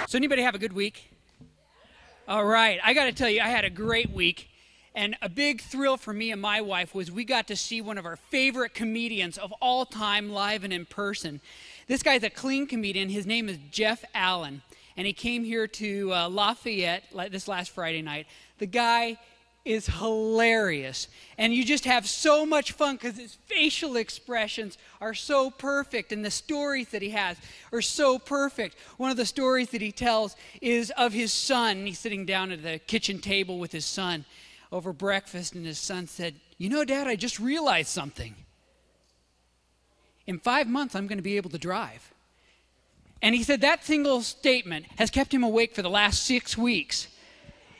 So anybody have a good week? All right. I got to tell you, I had a great week. And a big thrill for me and my wife was we got to see one of our favorite comedians of all time live and in person. This guy's a clean comedian. His name is Jeff Allen. And he came here to Lafayette this last Friday night. The guy is hilarious, and you just have so much fun because his facial expressions are so perfect, and the stories that he has are so perfect. One of the stories that he tells is of his son. He's sitting down at the kitchen table with his son over breakfast, and his son said, "You know, Dad, I just realized something. In 5 months, I'm going to be able to drive." And he said that single statement has kept him awake for the last 6 weeks.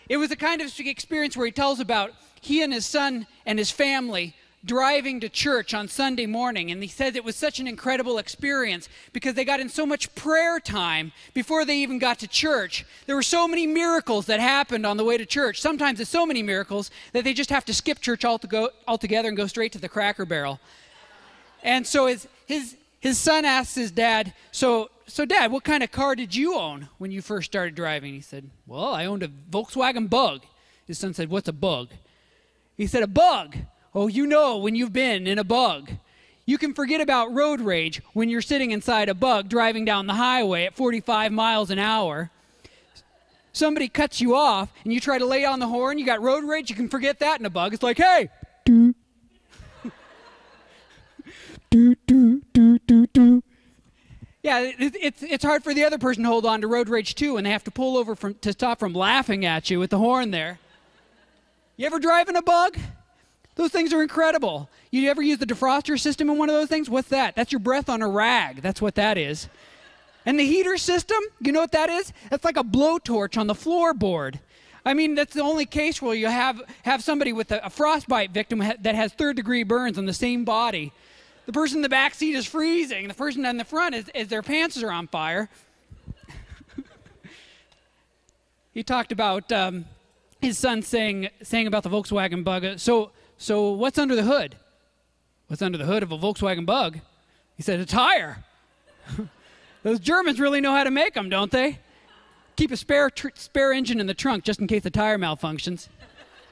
It was the kind of experience where he tells about he and his son and his family driving to church on Sunday morning. And he says it was such an incredible experience because they got in so much prayer time before they even got to church. There were so many miracles that happened on the way to church. Sometimes it's so many miracles that they just have to skip church altogether and go straight to the Cracker Barrel. And so his son asks his dad, So Dad, what kind of car did you own when you first started driving? He said, "Well, I owned a Volkswagen Bug." His son said, "What's a bug?" He said, "A bug. Oh, you know when you've been in a bug. You can forget about road rage when you're sitting inside a bug driving down the highway at 45 miles an hour. Somebody cuts you off and you try to lay on the horn, you got road rage, you can forget that in a bug. It's like, hey, do, do, do, do, do, do. Yeah, it's hard for the other person to hold on to road rage too, and they have to pull over to stop from laughing at you with the horn there. You ever drive in a bug? Those things are incredible. You ever use the defroster system in one of those things? What's that? That's your breath on a rag. That's what that is. And the heater system, you know what that is? That's like a blowtorch on the floorboard. I mean, that's the only case where you have somebody with a frostbite victim that has third-degree burns on the same body. The person in the back seat is freezing. The person in the front is their pants are on fire. He talked about his son saying about the Volkswagen Bug. So what's under the hood? What's under the hood of a Volkswagen Bug? He said, a tire. Those Germans really know how to make them, don't they? Keep a spare engine in the trunk just in case the tire malfunctions.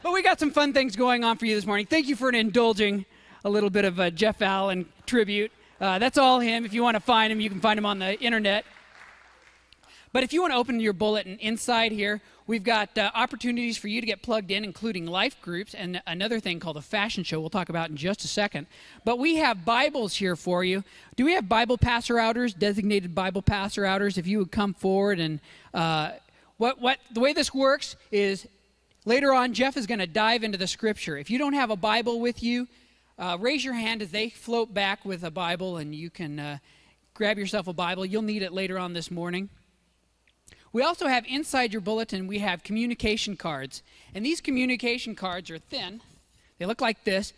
But we got some fun things going on for you this morning. Thank you for indulging a little bit of a Jeff Allen tribute. That's all him. If you want to find him, you can find him on the internet. But if you want to open your bulletin inside here, we've got opportunities for you to get plugged in, including life groups and another thing called a fashion show we'll talk about in just a second. But we have Bibles here for you. Do we have Bible passer-outers, designated Bible passer-outers? If you would come forward. And the way this works is later on, Jeff is going to dive into the Scripture. If you don't have a Bible with you, raise your hand as they float back with a Bible, and you can grab yourself a Bible. You'll need it later on this morning. We also have inside your bulletin, we have communication cards. And these communication cards are thin. They look like this.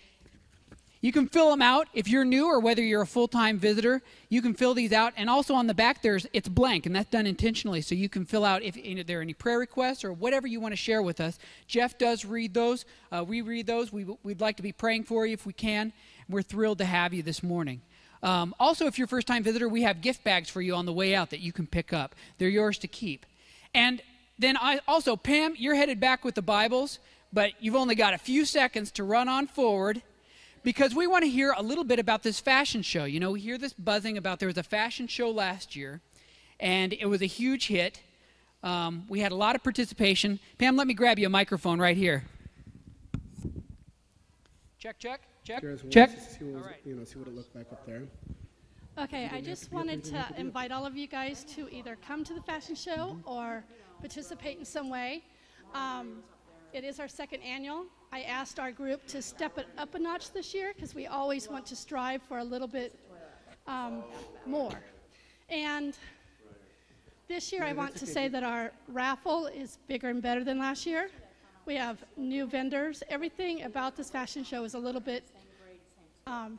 You can fill them out if you're new or whether you're a full-time visitor. You can fill these out. And also on the back, it's blank, and that's done intentionally. So you can fill out if there are any prayer requests or whatever you want to share with us. Jeff does read those. We read those. We'd like to be praying for you if we can. We're thrilled to have you this morning. Also, if you're a first-time visitor, we have gift bags for you on the way out that you can pick up. They're yours to keep. And then also, Pam, you're headed back with the Bibles, but you've only got a few seconds to run on forward because we want to hear a little bit about this fashion show. You know, we hear this buzzing about there was a fashion show last year, and it was a huge hit. We had a lot of participation. Pam, let me grab you a microphone right here. Check. Check. See what it looked like up there. Okay, I just wanted to invite all of you guys to either come to the fashion show or participate in some way. It is our second annual. I asked our group to step it up a notch this year because we always want to strive for a little bit more. And this year I want to say that our raffle is bigger and better than last year. We have new vendors. Everything about this fashion show is a little bit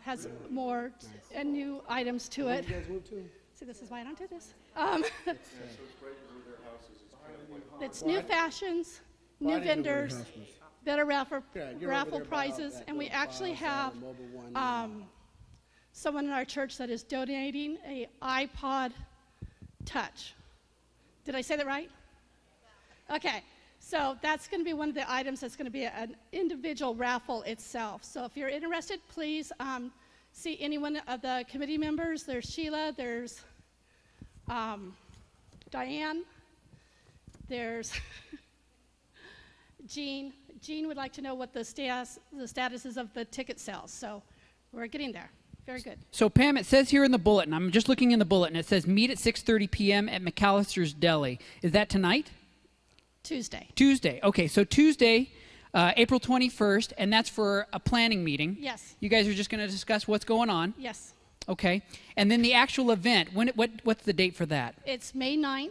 has more and new items to it. See, this is why I don't do this. It's new fashions, new vendors, better raffle prizes, and we actually have someone in our church that is donating a iPod Touch Did I say that right? Okay. So that's going to be one of the items that's going to be an individual raffle itself. So if you're interested, please see any one of the committee members. There's Sheila, there's Diane, there's Jean. Jean would like to know what the status is of the ticket sales. So we're getting there. Very good. So Pam, it says here in the bulletin, I'm just looking in the bulletin, it says meet at 6:30 p.m. at McAllister's Deli. Is that tonight? Tuesday. Tuesday. Okay, so Tuesday, April 21st, and that's for a planning meeting. Yes. You guys are just going to discuss what's going on? Yes. Okay. And then the actual event, what's the date for that? It's May 9th